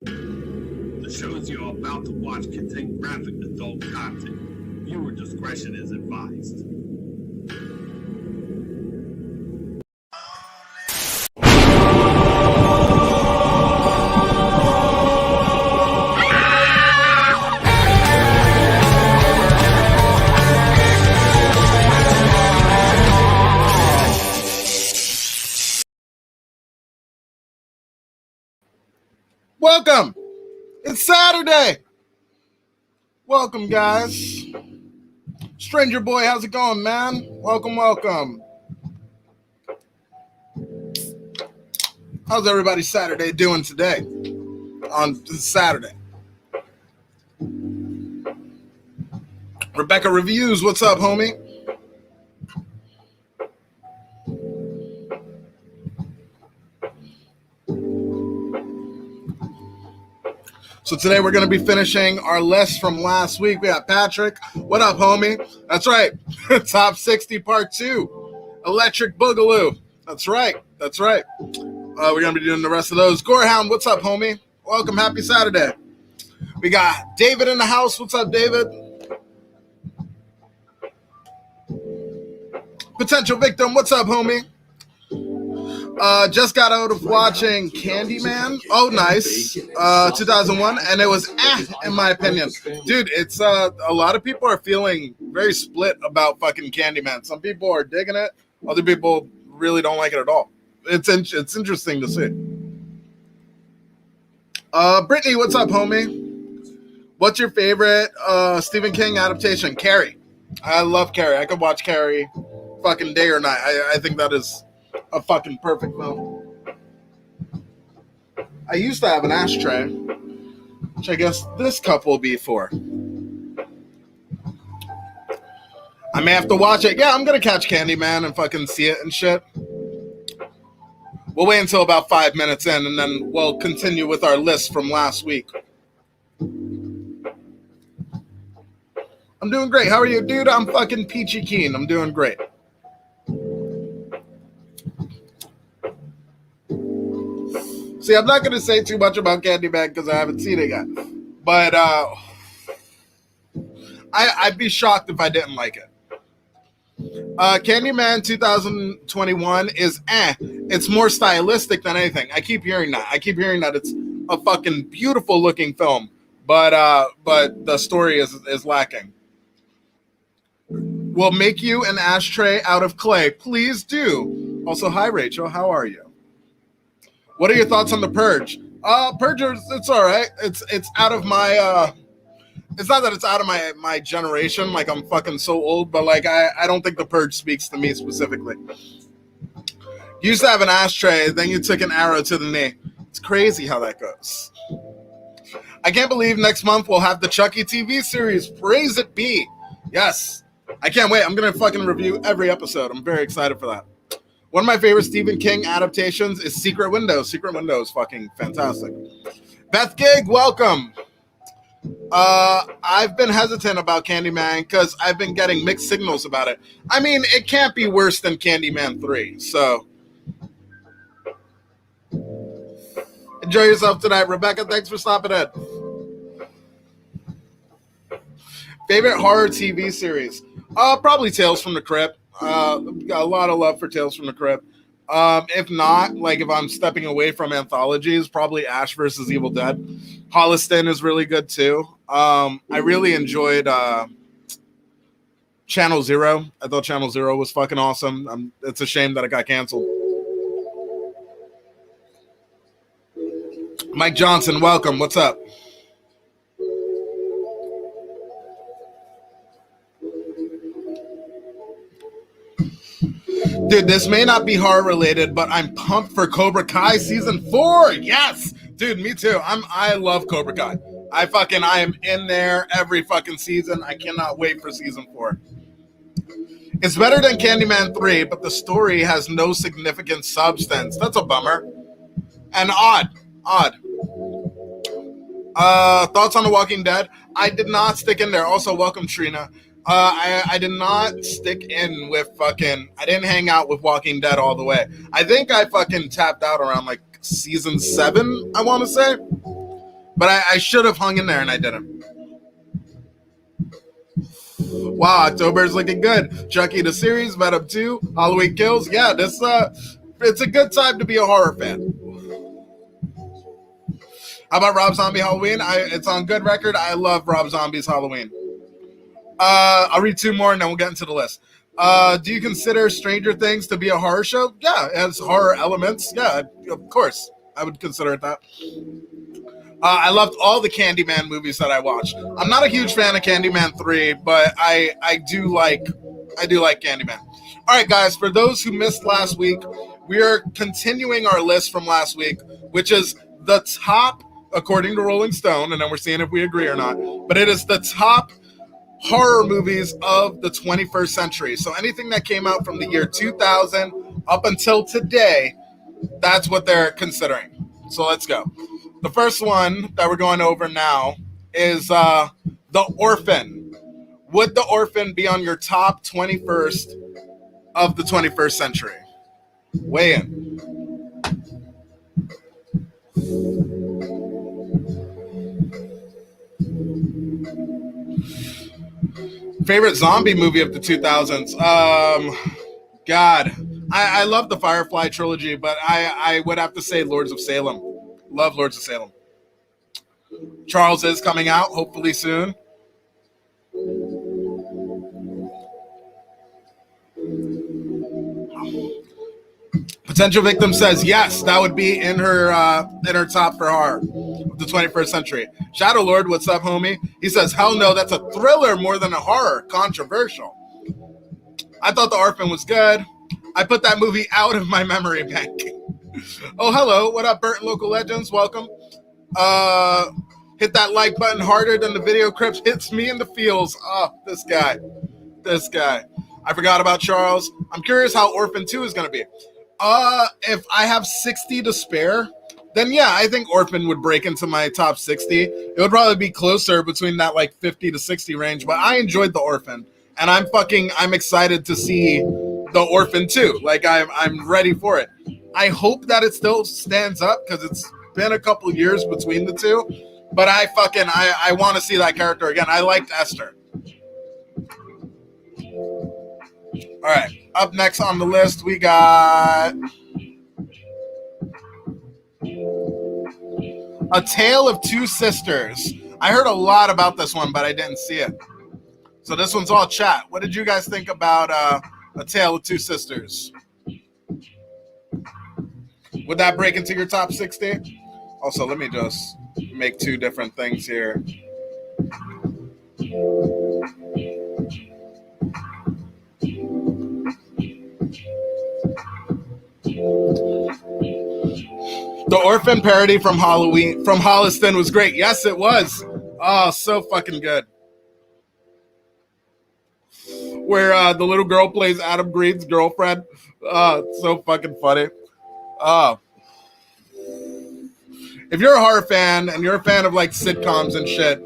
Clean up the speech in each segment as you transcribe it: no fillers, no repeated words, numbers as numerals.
The shows you're about to watch contain graphic adult content. Viewer discretion is advised. Welcome. It's Saturday. Welcome, guys. Stranger boy, how's it going, man? Welcome. How's everybody Saturday doing today? On Saturday. Rebecca Reviews, what's up, homie? So today we're going to be finishing our list from last week. We got Patrick. What up, homie? That's right. Top 60 Part 2. Electric Boogaloo. That's right. We're going to be doing the rest of those. Gorehound, what's up, homie? Welcome. Happy Saturday. We got David in the house. What's up, David? Potential Victim. What's up, homie? Just got out of watching Candyman. Oh, nice. 2001, and it was in my opinion. Dude, it's a lot of people are feeling very split about fucking Candyman. Some people are digging it. Other people really don't like it at all. It's interesting to see. Brittany, what's up, homie? What's your favorite Stephen King adaptation? Carrie. I love Carrie. I could watch Carrie fucking day or night. I think that is a fucking perfect film. I used to have an ashtray, which I guess this cup will be for. I may have to watch it. Yeah, I'm gonna catch Candyman and fucking see it and shit. We'll wait until about 5 minutes in, and then we'll continue with our list from last week. I'm doing great. How are you, dude? I'm fucking peachy keen. I'm doing great. See, I'm not going to say too much about Candyman because I haven't seen it yet. But I'd be shocked if I didn't like it. Candyman 2021 is It's more stylistic than anything. I keep hearing that. It's a fucking beautiful looking film. But the story is lacking. We'll make you an ashtray out of clay. Please do. Also, hi, Rachel. How are you? What are your thoughts on The Purge? Purge, it's all right. It's out of my it's not that it's out of my generation, like I'm fucking so old, but like I don't think The Purge speaks to me specifically. You used to have an ashtray, then you took an arrow to the knee. It's crazy how that goes. I can't believe next month we'll have the Chucky TV series. Praise it be. Yes. I can't wait. I'm gonna fucking review every episode. I'm very excited for that. One of my favorite Stephen King adaptations is Secret Window. Secret Window is fucking fantastic. Beth Gig, welcome. I've been hesitant about Candyman because I've been getting mixed signals about it. I mean, it can't be worse than Candyman 3, so. Enjoy yourself tonight. Rebecca, thanks for stopping in. Favorite horror TV series? Probably Tales from the Crypt. Got a lot of love for Tales from the Crypt. If not, like if I'm stepping away from anthologies, probably Ash versus Evil Dead. Holliston is really good too. I really enjoyed Channel Zero. I thought Channel Zero was fucking awesome. It's a shame that it got canceled. Mike Johnson, welcome. What's up? Dude, this may not be horror related, but I'm pumped for Cobra Kai season 4. Yes, dude, me too. I love Cobra Kai. I am in there every fucking season. I cannot wait for season 4. It's better than Candyman 3, but the story has no significant substance. That's a bummer. And odd. Thoughts on The Walking Dead? I did not stick in there. Also, welcome, Trina. I did not stick in with fucking. I didn't hang out with Walking Dead all the way. I think I fucking tapped out around like season 7. I want to say. But I should have hung in there and I didn't. Wow, October is looking good. Chucky the series, Venom 2, Halloween Kills. Yeah, this it's a good time to be a horror fan. How about Rob Zombie Halloween? It's on good record. I love Rob Zombie's Halloween. I'll read two more and then we'll get into the list. Do you consider Stranger Things to be a horror show? Yeah, it has horror elements. Yeah, of course. I would consider it that. I loved all the Candyman movies that I watched. I'm not a huge fan of Candyman 3, but I do like Candyman. All right, guys, for those who missed last week, we are continuing our list from last week, which is the top, according to Rolling Stone, and then we're seeing if we agree or not, but it is the top horror movies of the 21st century. So anything that came out from the year 2000 up until today, that's what they're considering. So let's go. The first one that we're going over now is The Orphan. Would The Orphan be on your top 21st of the 21st century? Weigh in. Favorite zombie movie of the 2000s? God. I love the Firefly trilogy, but I would have to say Lords of Salem. Love Lords of Salem. Charles is coming out, hopefully soon. Potential Victim says yes, that would be in her top for horror of the 21st century. Shadow Lord, what's up, homie? He says, hell no, that's a thriller more than a horror. Controversial. I thought The Orphan was good. I put that movie out of my memory bank. Oh, hello. What up, Burton Local Legends? Welcome. Hit that like button harder than the video Crips hits me in the feels. Oh, this guy. I forgot about Charles. I'm curious how Orphan 2 is going to be. If I have 60 to spare, then yeah, I think Orphan would break into my top 60. It would probably be closer between that like 50 to 60 range, but I enjoyed The Orphan, and I'm excited to see The Orphan 2. Like I'm ready for it. I hope that it still stands up because it's been a couple years between the two, but I want to see that character again. I liked Esther. All right, up next on the list, we got A Tale of Two Sisters. I heard a lot about this one, but I didn't see it. So this one's all chat. What did you guys think about A Tale of Two Sisters? Would that break into your top 60? Also, let me just make two different things here. The Orphan parody from Holliston was great. Yes, it was. Oh, so fucking good. Where the little girl plays Adam Green's girlfriend. It's so fucking funny. If you're a horror fan and you're a fan of like sitcoms and shit,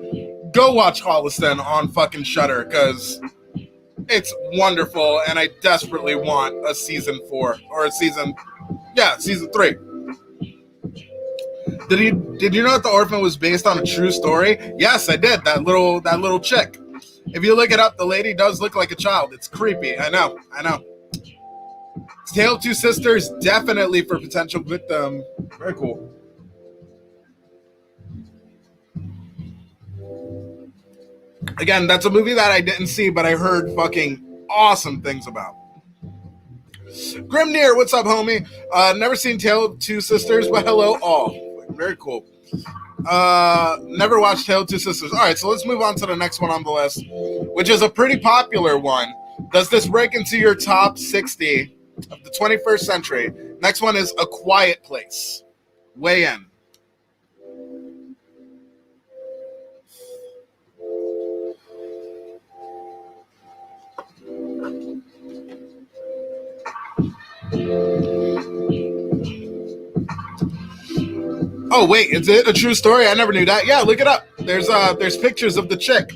go watch Holliston on fucking Shudder because it's wonderful, and I desperately want a season 4 or a season 3. Did you know that The Orphan was based on a true story? Yes, I did. That little chick. If you look it up, the lady does look like a child. It's creepy. I know. Tale of Two Sisters, definitely for Potential Victim. Very cool. Again, that's a movie that I didn't see, but I heard fucking awesome things about. Grimnir, what's up, homie? Never seen Tale of Two Sisters, but hello all. Very cool. Never watched Tale of Two Sisters. All right, so let's move on to the next one on the list, which is a pretty popular one. Does this break into your top 60 of the 21st century? Next one is A Quiet Place. Weigh in. Oh wait, is it a true story? I never knew that. Yeah, look it up. There's pictures of the chick.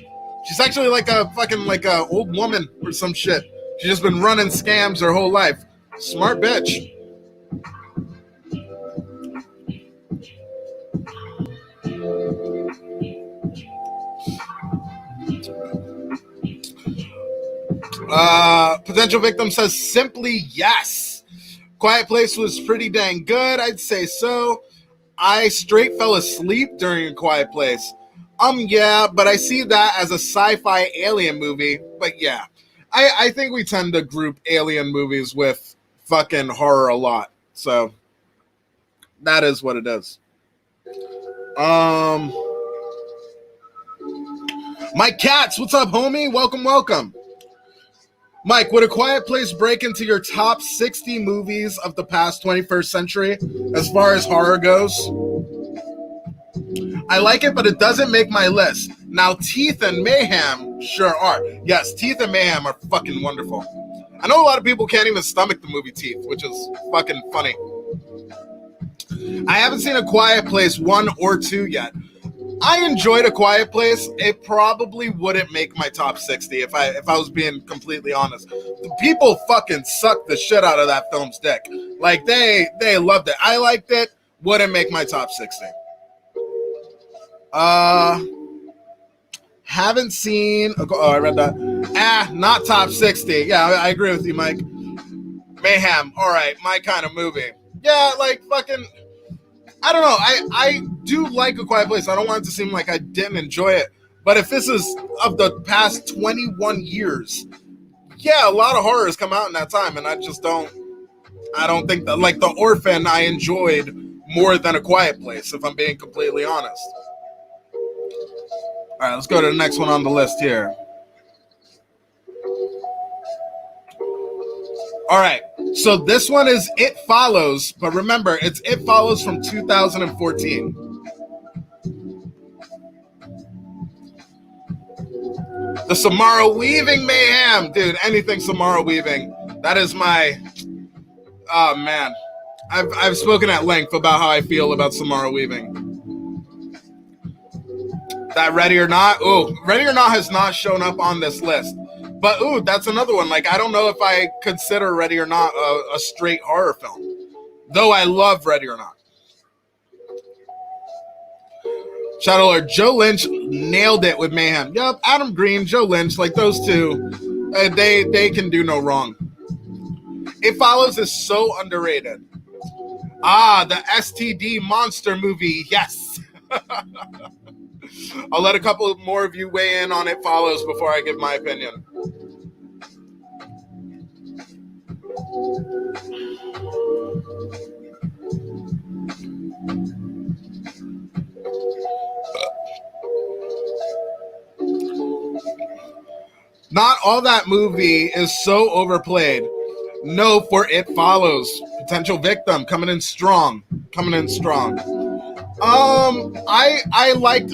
She's actually like a old woman or some shit. She's just been running scams her whole life. Smart bitch. Potential Victim says simply yes. Quiet Place was pretty dang good. I'd say so. I straight fell asleep during A Quiet Place. Yeah, but I see that as a sci-fi alien movie. But yeah, I think we tend to group alien movies with fucking horror a lot. So that is what it is. Mike Katz, what's up, homie? Welcome, welcome. Mike, would A Quiet Place break into your top 60 movies of the past 21st century as far as horror goes? I like it, but it doesn't make my list. Now, Teeth and Mayhem sure are. Yes, Teeth and Mayhem are fucking wonderful. I know a lot of people can't even stomach the movie Teeth, which is fucking funny. I haven't seen A Quiet Place 1 or 2 yet. I enjoyed A Quiet Place. It probably wouldn't make my top 60 if I was being completely honest. The people fucking sucked the shit out of that film's dick. Like they loved it. I liked it. Wouldn't make my top 60. Haven't seen. Oh, I read that. Not top 60. Yeah, I agree with you, Mike. Mayhem. All right, my kind of movie. Yeah, like fucking. I don't know. I do like A Quiet Place. I don't want it to seem like I didn't enjoy it. But if this is of the past 21 years, yeah, a lot of horror has come out in that time, and I don't think that, like, The Orphan I enjoyed more than A Quiet Place, if I'm being completely honest. All right, let's go to the next one on the list here. All right, so this one is It Follows, but remember, it's It Follows from 2014. The Samara Weaving mayhem, dude. Anything Samara Weaving, that is my. Oh man, I've spoken at length about how I feel about Samara Weaving. That Ready or Not, ooh, Ready or Not has not shown up on this list. But, ooh, that's another one. Like, I don't know if I consider Ready or Not a straight horror film. Though I love Ready or Not. Shadow Lord, Joe Lynch nailed it with Mayhem. Yup, Adam Green, Joe Lynch, like those two, they can do no wrong. It Follows is so underrated. The STD monster movie, yes. I'll let a couple more of you weigh in on It Follows before I give my opinion. Not all that movie is so overplayed. No, for It Follows. Potential Victim coming in strong. I liked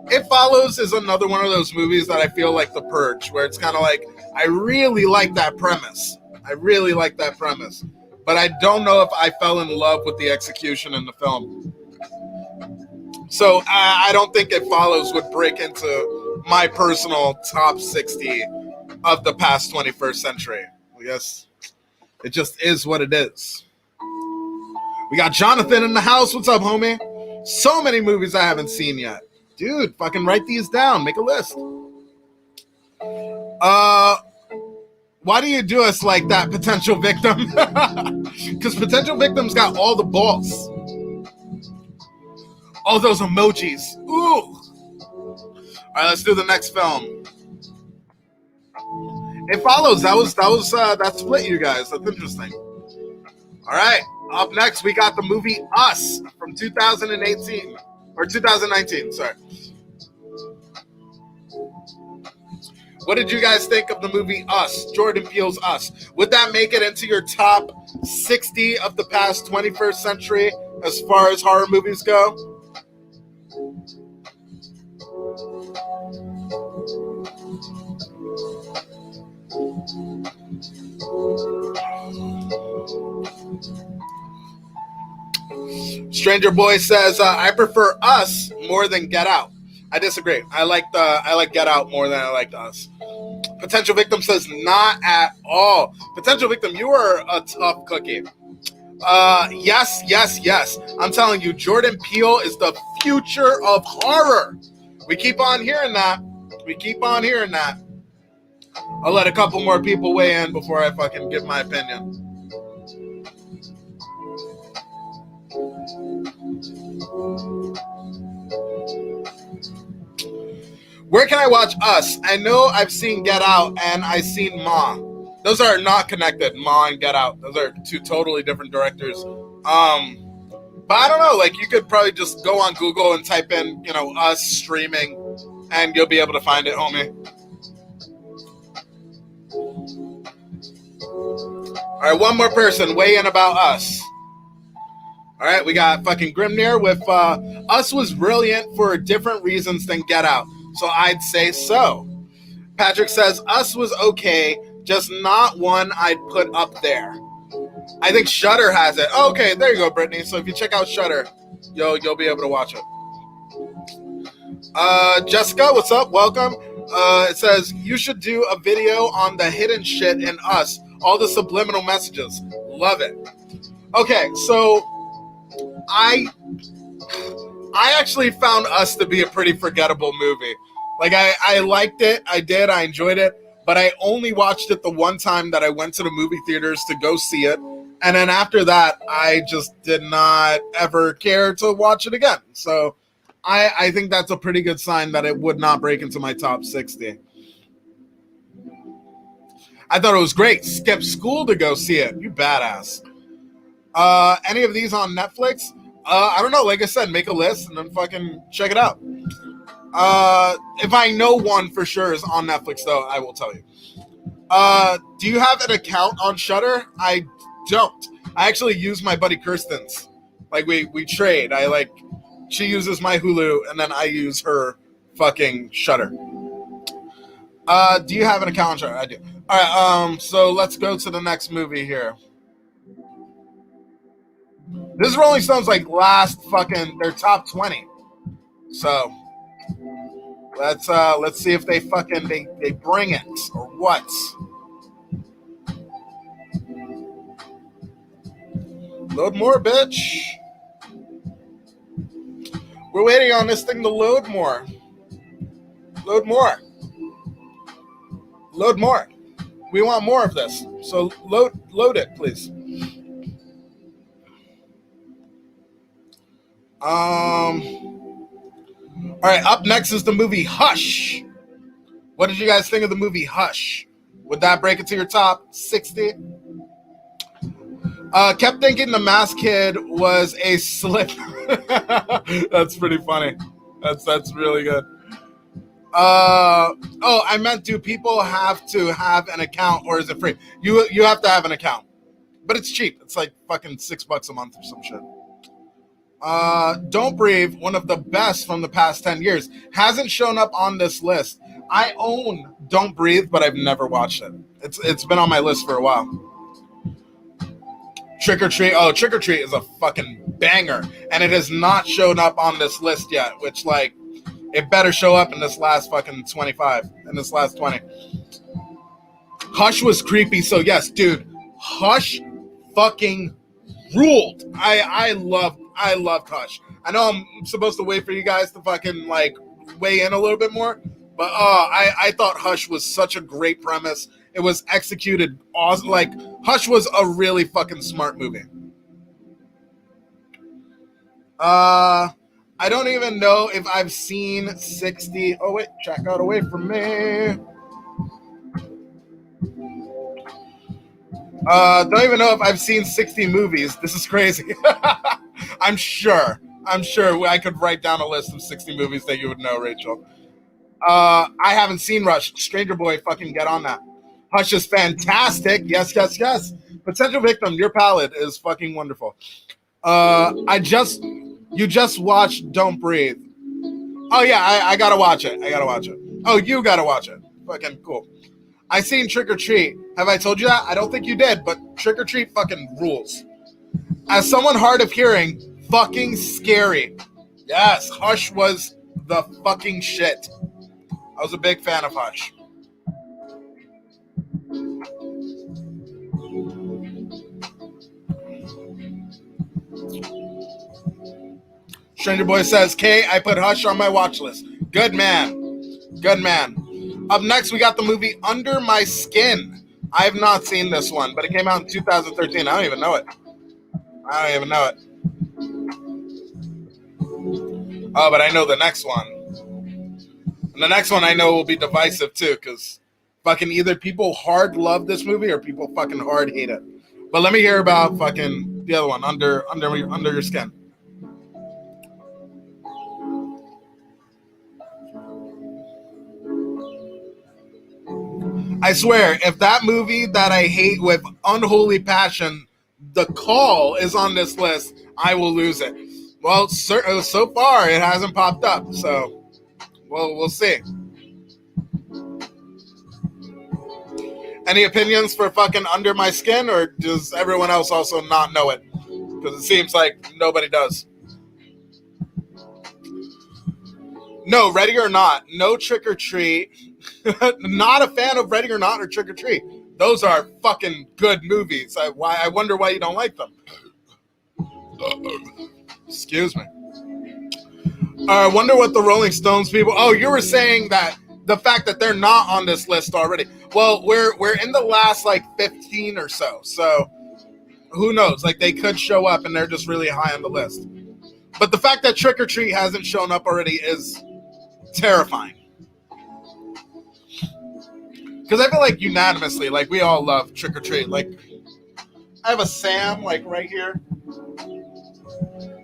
It Follows is another one of those movies that I feel like The Purge, where it's kind of like, I really like that premise. But I don't know if I fell in love with the execution in the film. So I don't think It Follows would break into my personal top 60 of the past 21st century. I guess it just is what it is. We got Jonathan in the house. What's up, homie? So many movies I haven't seen yet. Dude, fucking write these down. Make a list. Why do you do us like that, Potential Victim? Because Potential Victim's got all the balls. All those emojis. Ooh. All right, let's do the next film. It Follows. That split you guys. That's interesting. All right. Up next, we got the movie Us from 2018 or 2019. Sorry. What did you guys think of the movie Us? Jordan Peele's Us. Would that make it into your top 60 of the past 21st century as far as horror movies go? Stranger Boy says, I prefer Us more than Get Out. I disagree. I like Get Out more than I liked Us. Potential Victim says, not at all. Potential Victim, you are a tough cookie. Yes. I'm telling you, Jordan Peele is the future of horror. We keep on hearing that. I'll let a couple more people weigh in before I fucking give my opinion. Where can I watch Us? I know I've seen Get Out and I've seen Ma. Those are not connected, Ma and Get Out. Those are two totally different directors. But I don't know, like you could probably just go on Google and type in, Us streaming and you'll be able to find it, homie. All right, one more person weigh in about Us. All right, we got fucking Grimnir with Us was brilliant for different reasons than Get Out. So I'd say so. Patrick says Us was okay, just not one I'd put up there. I think Shudder has it. Oh, okay, there you go, Brittany. So if you check out Shudder, you'll be able to watch it. Jessica, what's up? Welcome. It says you should do a video on the hidden shit in Us, all the subliminal messages. Love it. Okay, so I actually found Us to be a pretty forgettable movie. Like, I liked it. I enjoyed it. But I only watched it the one time that I went to the movie theaters to go see it. And then after that, I just did not ever care to watch it again. So I think that's a pretty good sign that it would not break into my top 60. I thought it was great. Skip school to go see it. You badass. Any of these on Netflix? I don't know. Like I said, make a list and then fucking check it out. If I know one for sure is on Netflix, though, I will tell you. Do you have an account on Shudder? I don't. I actually use my buddy Kirsten's. Like, we trade. She uses my Hulu, and then I use her fucking Shudder. Do you have an account on Shudder? I do. All right, so let's go to the next movie here. This is Rolling Stone's, their top 20. So let's see if they bring it or what. Load more, bitch. We're waiting on this thing to load more. Load more. Load more. We want more of this. So load it, please. All right, up next is the movie Hush. What did you guys think of the movie Hush? Would that break it to your top 60? Kept thinking the Masked Kid was a slip. That's pretty funny. That's really good. I meant, do people have to have an account or is it free? You have to have an account, but it's cheap. It's like fucking $6 a month or some shit. Don't Breathe, one of the best from the past 10 years, hasn't shown up on this list. I own Don't Breathe, but I've never watched it. It's been on my list for a while. Trick or Treat. Oh, Trick or Treat is a fucking banger, and it has not shown up on this list yet, which, it better show up in this last fucking 25, in this last 20. Hush was creepy, so yes, dude, Hush fucking ruled. I loved Hush. I know I'm supposed to wait for you guys to fucking weigh in a little bit more, but I thought Hush was such a great premise. It was executed awesome. Hush was a really fucking smart movie. I don't even know if I've seen 60. Oh wait, check out away from me. Don't even know if I've seen 60 movies. This is crazy. I'm sure I could write down a list of 60 movies that you would know, Rachel. I haven't seen Rush. Stranger Boy, fucking get on that. Hush is fantastic. Yes. Potential Victim, your palette is fucking wonderful. You just watched Don't Breathe. Oh yeah, I gotta watch it. Oh, you gotta watch it. Fucking cool. I seen Trick or Treat. Have I told you that? I don't think you did, but Trick or Treat fucking rules. As someone hard of hearing, fucking scary. Yes, Hush was the fucking shit. I was a big fan of Hush. Stranger Boy says, Kay, I put Hush on my watch list. Good man. Good man. Up next, we got the movie Under My Skin. I have not seen this one, but it came out in 2013. I don't even know it. Oh, but I know the next one. And the next one I know will be divisive too, because fucking either people hard love this movie or people fucking hard hate it. But let me hear about fucking the other one, Under Your Skin. I swear, if that movie that I hate with unholy passion, The Call, is on this list, I will lose it. Well, so far it hasn't popped up, so we'll see. Any opinions for fucking Under My Skin, or does everyone else also not know it? Because it seems like nobody does. No, Ready or Not, no Trick or Treat. Not a fan of Ready or Not or Trick or Treat. Those are fucking good movies. I wonder why you don't like them. Excuse me. I wonder what the Rolling Stones people... Oh, you were saying that the fact that they're not on this list already. Well, we're in the last, 15 or so. So, who knows? They could show up and they're just really high on the list. But the fact that Trick or Treat hasn't shown up already is terrifying. Because I feel like unanimously, we all love Trick or Treat. I have a Sam, right here.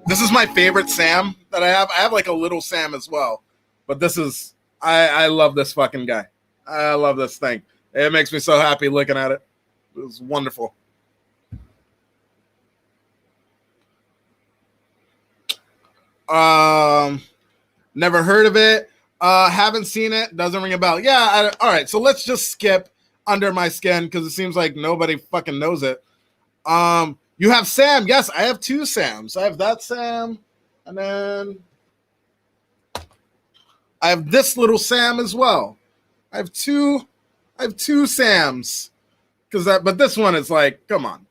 This is my favorite Sam that I have. I have, a little Sam as well. But this is... I love this fucking guy. I love this thing. It makes me so happy looking at it. It's wonderful. Never heard of it. Haven't seen it. Doesn't ring a bell. Yeah. All right. So let's just skip Under My Skin because it seems like nobody fucking knows it. You have Sam. Yes, I have two Sams. I have that Sam, and then I have this little Sam as well. I have two Sams but this one is come on.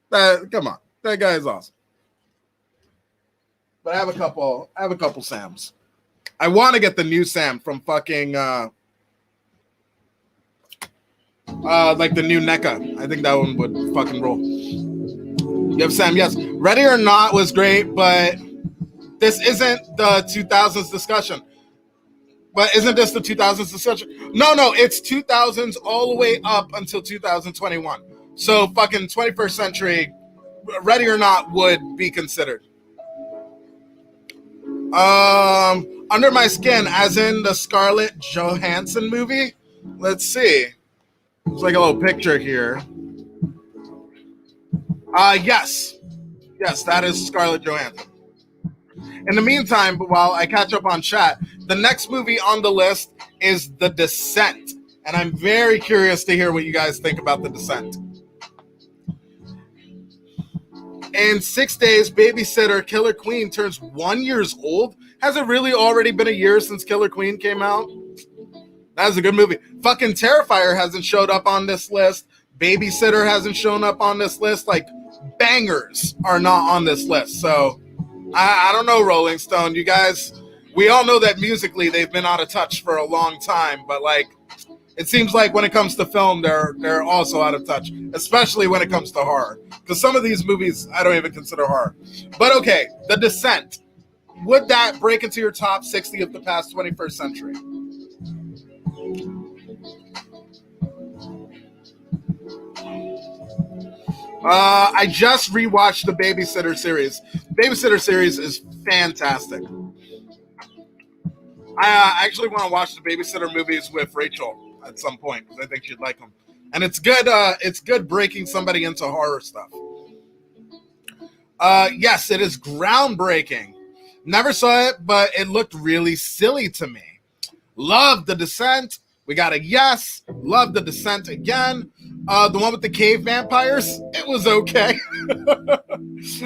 That guy is awesome. But I have a couple Sams. I want to get the new Sam from fucking the new NECA. I think that one would fucking roll. You have Sam, yes. Ready or Not was great, but this isn't the 2000s discussion. But isn't this the 2000s discussion? No, it's 2000s all the way up until 2021. So fucking 21st century, Ready or Not would be considered. Under My Skin, as in the Scarlett Johansson movie. Let's see. There's a little picture here. Yes, that is Scarlett Johansson. In the meantime, while I catch up on chat, the next movie on the list is The Descent. And I'm very curious to hear what you guys think about The Descent. In 6 days, babysitter Killer Queen turns 1 year old. Has it really already been a year since Killer Queen came out? That's a good movie. Fucking Terrifier hasn't showed up on this list. Babysitter hasn't shown up on this list. Bangers are not on this list. So, I don't know, Rolling Stone. You guys, we all know that musically they've been out of touch for a long time. But, it seems like when it comes to film, they're also out of touch. Especially when it comes to horror. Because some of these movies I don't even consider horror. But, okay, The Descent. Would that break into your top 60 of the past 21st century? I just rewatched the Babysitter series. The Babysitter series is fantastic. I actually want to watch the Babysitter movies with Rachel at some point because I think she'd like them. And it's good. It's good breaking somebody into horror stuff. Yes, it is groundbreaking. Never saw it, but it looked really silly to me. Love The Descent. We got a yes. Love The Descent again. The one with the cave vampires, it was okay.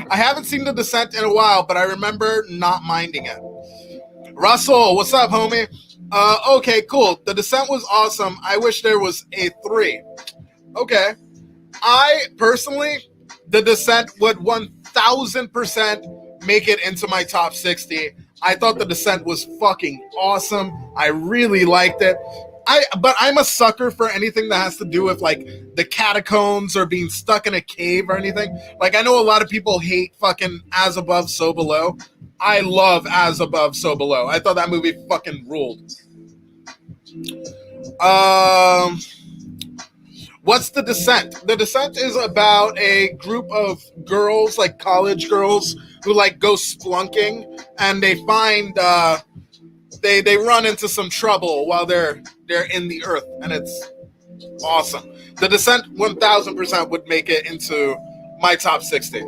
I haven't seen The Descent in a while, but I remember not minding it. Russell, what's up, homie? Okay, cool. The Descent was awesome. I wish there was a 3. Okay. I, personally, The Descent would 1,000% make it into my top 60. I thought The Descent was fucking awesome. I really liked it. But I'm a sucker for anything that has to do with like the catacombs or being stuck in a cave or anything. Like I know a lot of people hate fucking As Above, So Below. I love As Above, So Below. I thought that movie fucking ruled. What's The Descent? The Descent is about a group of girls, like college girls, who like go splunking, and they find they run into some trouble while they're in the earth, and it's awesome. The Descent 1000% would make it into my top 60.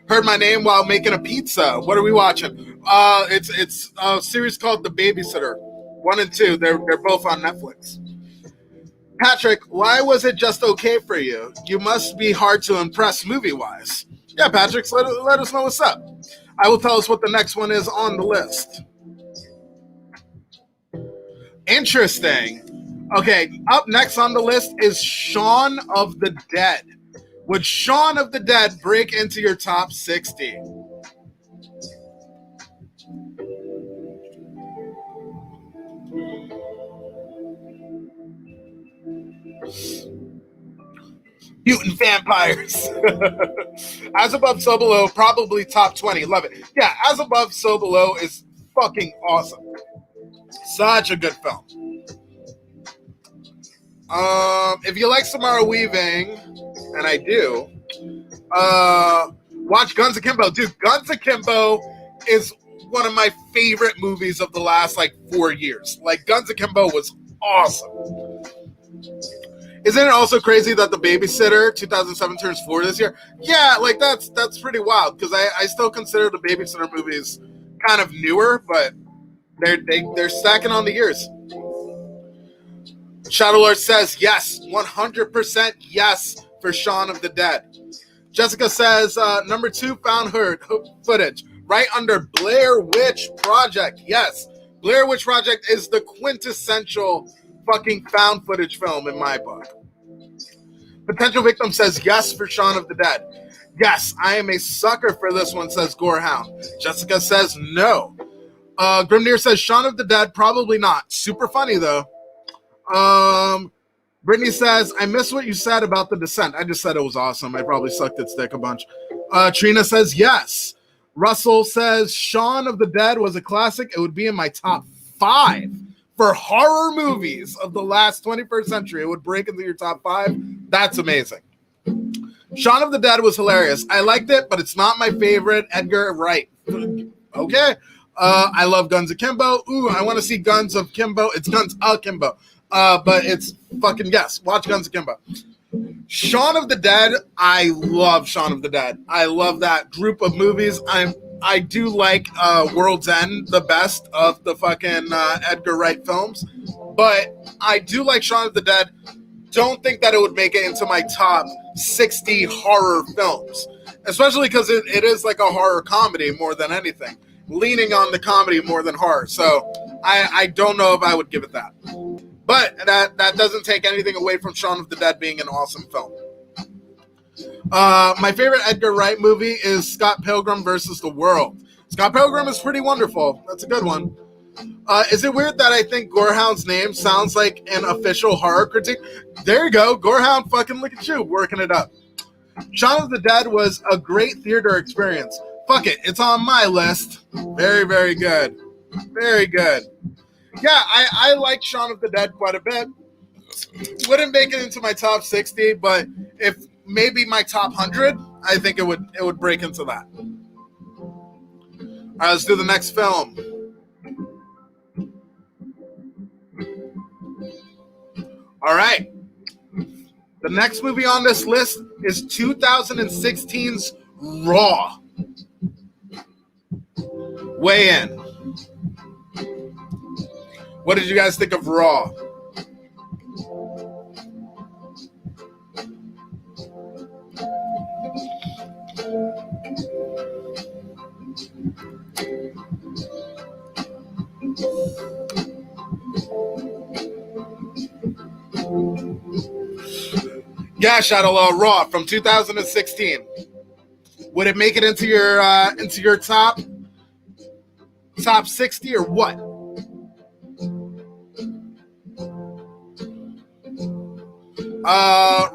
Heard my name while making a pizza. What are we watching? It's a series called The Babysitter. 1 and 2. They're both on Netflix. Patrick, why was it just okay for you? You must be hard to impress movie-wise. Yeah, Patrick, let us know what's up. I will tell us what the next one is on the list. Interesting. Okay, up next on the list is Shaun of the Dead. Would Shaun of the Dead break into your top 60? Mutant vampires. As Above, So Below, probably top 20. Love it. Yeah, As Above, So Below is fucking awesome. Such a good film. If you like Samara Weaving, and I do, watch Guns Akimbo. Dude, Guns Akimbo is one of my favorite movies of the last, 4 years. Guns Akimbo was awesome. Isn't it also crazy that The Babysitter 2007 turns 4 this year? Yeah, that's pretty wild, because I still consider the Babysitter movies kind of newer, but they're stacking on the years. Shadowlord says yes, 100% yes for Shaun of the Dead. Jessica says number 2 found footage right under Blair Witch Project. Yes, Blair Witch Project is the quintessential fucking found footage film in my book. Potential Victim says yes for Shaun of the Dead. Yes, I am a sucker for this one, says Gorehound. Jessica says no. Grimnir says Shaun of the Dead, probably not. Super funny though. Brittany says, I miss what you said about The Descent. I just said it was awesome. I probably sucked its dick a bunch. Trina says yes. Russell says Shaun of the Dead was a classic. It would be in my top 5 for horror movies of the last 21st century. It would break into your top 5. That's amazing. Shaun of the Dead was hilarious. I liked it, but it's not my favorite Edgar Wright. Okay. I love Guns Akimbo. Ooh, I want to see Guns of Kimbo. It's Guns Akimbo. But it's fucking yes. Watch Guns Akimbo. Shaun of the Dead. I love Shaun of the Dead. I love that group of movies. I do like World's End the best of the fucking Edgar Wright films, but I do like Shaun of the Dead. Don't think that it would make it into my top 60 horror films, especially because it is like a horror comedy more than anything, leaning on the comedy more than horror. So I don't know if I would give it that. But that doesn't take anything away from Shaun of the Dead being an awesome film. My favorite Edgar Wright movie is Scott Pilgrim versus the World. Scott Pilgrim is pretty wonderful. That's a good one. Is it weird that I think Gorehound's name sounds like an official horror critique? There you go. Gorehound, fucking look at you, working it up. Shaun of the Dead was a great theater experience. Fuck it. It's on my list. Very, very good. Very good. Yeah, I like Shaun of the Dead quite a bit. Wouldn't make it into my top 60, but if maybe my top 100, I think it would break into that. All right, let's do the next film. All right. The next movie on this list is 2016's Raw. Weigh in. What did you guys think of Raw? Yeah, Shadow Law, Raw from 2016. Would it make it into your top 60 or what?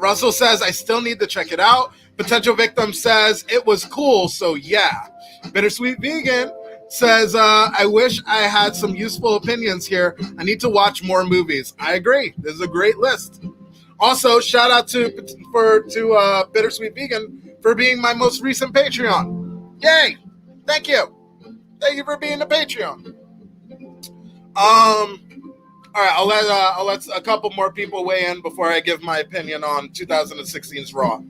Russell says, I still need to check it out. Potential Victim says, it was cool, so yeah. Bittersweet Vegan says, I wish I had some useful opinions here. I need to watch more movies. I agree. This is a great list. Also, shout out to Bittersweet Vegan for being my most recent Patreon. Yay! Thank you. Thank you for being a Patreon. All right, I'll let a couple more people weigh in before I give my opinion on 2016's Raw.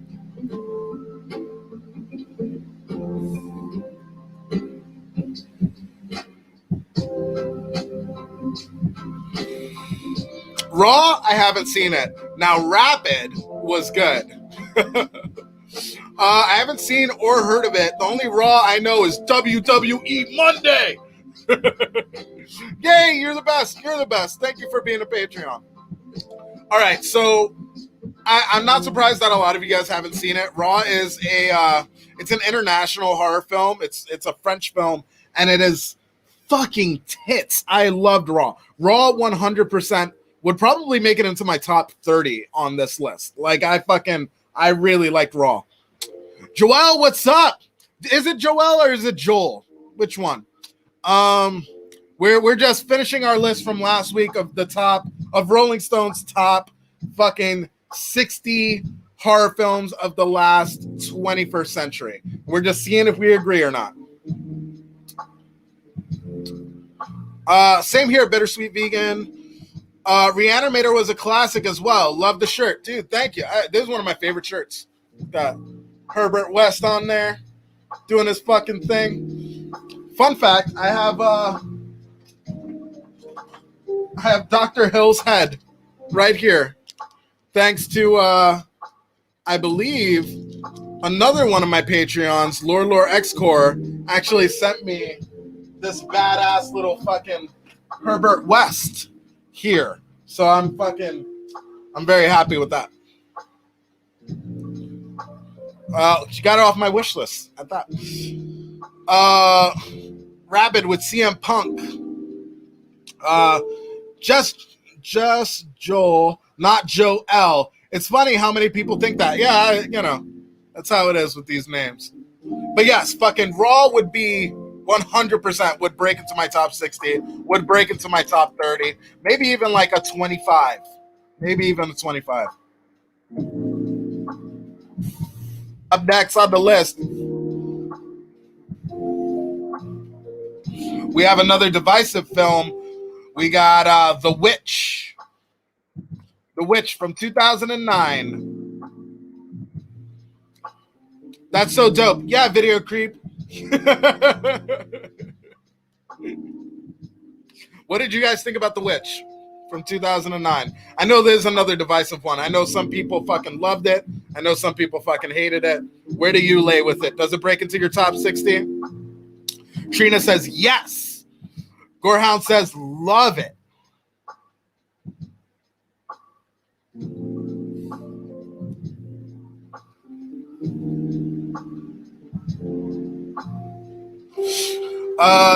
Raw, I haven't seen it. Now, Rapid was good. I haven't seen or heard of it. The only Raw I know is WWE Monday. Yay, you're the best. You're the best. Thank you for being a Patreon. All right, so I'm not surprised that a lot of you guys haven't seen it. Raw is it's an international horror film. It's a French film, and it is fucking tits. I loved Raw. Raw 100% would probably make it into my top 30 on this list. Like, I really liked Raw. Joel, what's up? Is it Joel or is it Joel? Which one? We're just finishing our list from last week of the top of Rolling Stone's top fucking 60 horror films of the last 21st century. We're just seeing if we agree or not. Same here, Bittersweet Vegan. Reanimator was a classic as well. Love the shirt. Dude, thank you. This is one of my favorite shirts. Got Herbert West on there doing his fucking thing. Fun fact, I have Dr. Hill's head right here. Thanks to, I believe, another one of my Patreons, Lore X-Core, actually sent me this badass little fucking Herbert West here. So I'm very happy with that. She got it off my wish list, I thought. Rabid with CM Punk. Just Joel, not Joel. It's funny how many people think that. Yeah, that's how it is with these names. But yes, fucking Raw would be 100% would break into my top 60, would break into my top 30, maybe even like a 25. Maybe even a 25. Up next on the list, we have another divisive film. We got The Witch. The Witch from 2009. That's so dope. Yeah, Video Creep. What did you guys think about The Witch from 2009? I know there's another divisive one. I know some people fucking loved it. I know some people fucking hated it. Where do you lay with it? Does it break into your top 60? Trina says yes. Gorehound says love it.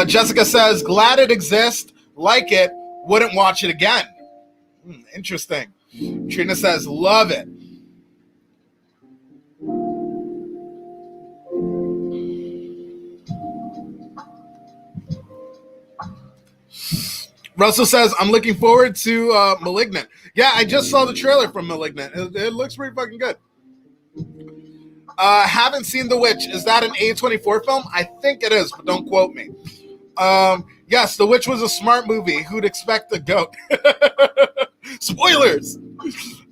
Jessica says glad it exists, like it, wouldn't watch it again. Interesting. Trina says love it. Russell says I'm looking forward to Malignant. Yeah, I just saw the trailer from Malignant. It looks pretty fucking good. Haven't seen The Witch. Is that an A24 film? I think it is, but don't quote me. Yes, The Witch was a smart movie. Who'd expect a goat? Spoilers!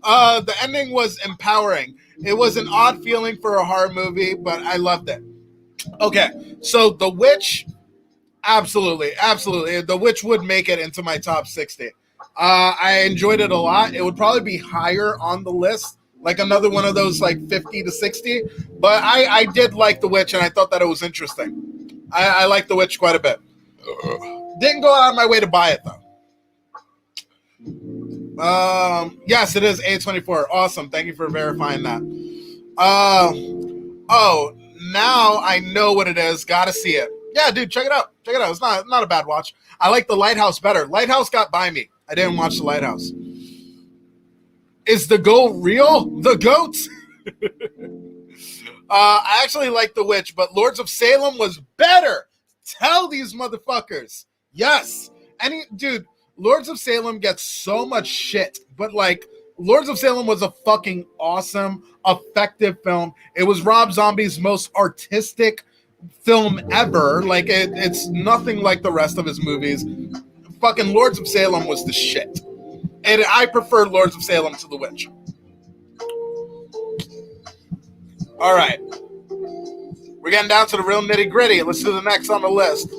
The ending was empowering. It was an odd feeling for a horror movie, but I loved it. Okay, so The Witch, absolutely. The Witch would make it into my top 60. I enjoyed it a lot. It would probably be higher on the list, like another one of those like 50 to 60. But I did like The Witch, and I thought that it was interesting. I like The Witch quite a bit. Didn't go out of my way to buy it, though. Yes, it is A24. Awesome. Thank you for verifying that. now I know what it is. Gotta see it. Yeah, dude, check it out. Check it out. It's not a bad watch. I like The Lighthouse better. Lighthouse got by me. I didn't watch The Lighthouse. Is the goat real? The goats? I actually like The Witch, but Lords of Salem was better. Tell these motherfuckers. Yes. Dude, Lords of Salem gets so much shit, but like, Lords of Salem was a fucking awesome, effective film. It was Rob Zombie's most artistic film ever. Like, it's nothing like the rest of his movies. Fucking Lords of Salem was the shit. And I prefer Lords of Salem to The Witch. All right. We're getting down to the real nitty gritty. Let's do the next on the list.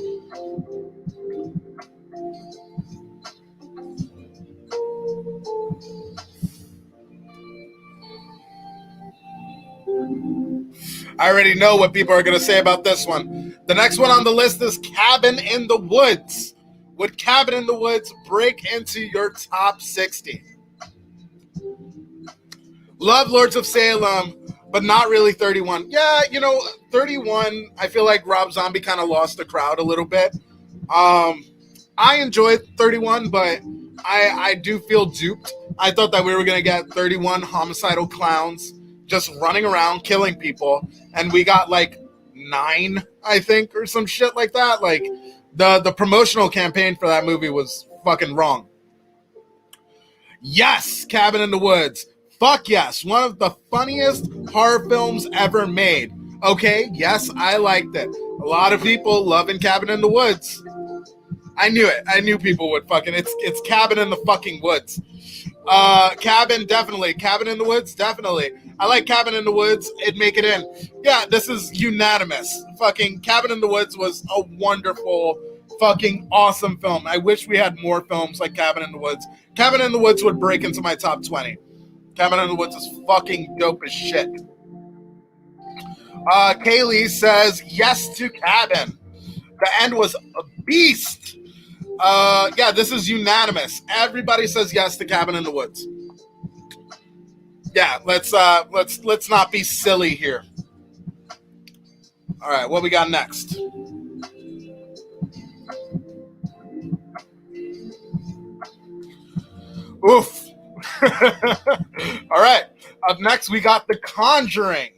I already know what people are going to say about this one. The next one on the list is Cabin in the Woods. Would Cabin in the Woods break into your top 60? Love Lords of Salem, but not really 31. Yeah, 31, I feel like Rob Zombie kind of lost the crowd a little bit. I enjoyed 31, but I do feel duped. I thought that we were going to get 31 homicidal clowns just running around killing people, and we got like 9, I think, or some shit like that. Like, the promotional campaign for that movie was fucking wrong. Yes, Cabin in the Woods. Fuck yes. One of the funniest horror films ever made. Okay, yes, I liked it. A lot of people loving Cabin in the Woods. I knew it. I knew people would fucking... It's Cabin in the fucking Woods. Cabin, definitely. Cabin in the Woods, definitely. I like Cabin in the Woods. It'd make it in. Yeah, this is unanimous. Fucking Cabin in the Woods was a wonderful, fucking awesome film. I wish we had more films like Cabin in the Woods. Cabin in the Woods would break into my top 20. Cabin in the Woods is fucking dope as shit. Kaylee says yes to Cabin. The end was a beast. Yeah, this is unanimous. Everybody says yes to Cabin in the Woods. Yeah, let's not be silly here. All right, what we got next? Oof. All right, up next we got The Conjuring.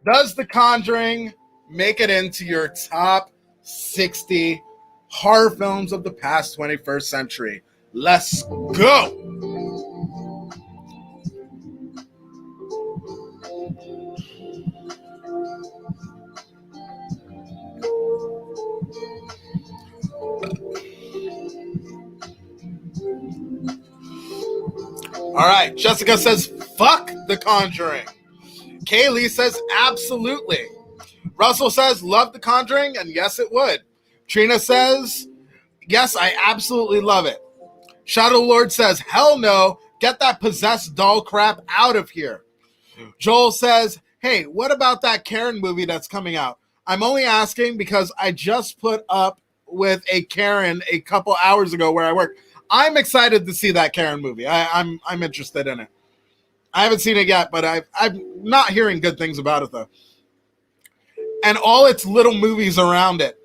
Does The Conjuring make it into your top 60 horror films of the past 21st century? Let's go. All right, Jessica says, fuck The Conjuring. Kaylee says, absolutely. Russell says, love The Conjuring, and yes, it would. Trina says, yes, I absolutely love it. Shadow Lord says, hell no, get that possessed doll crap out of here. Joel says, hey, what about that Karen movie that's coming out? I'm only asking because I just put up with a Karen a couple hours ago where I work. I'm excited to see that Karen movie. I'm interested in it. I haven't seen it yet, but I'm not hearing good things about it, though. And all its little movies around it.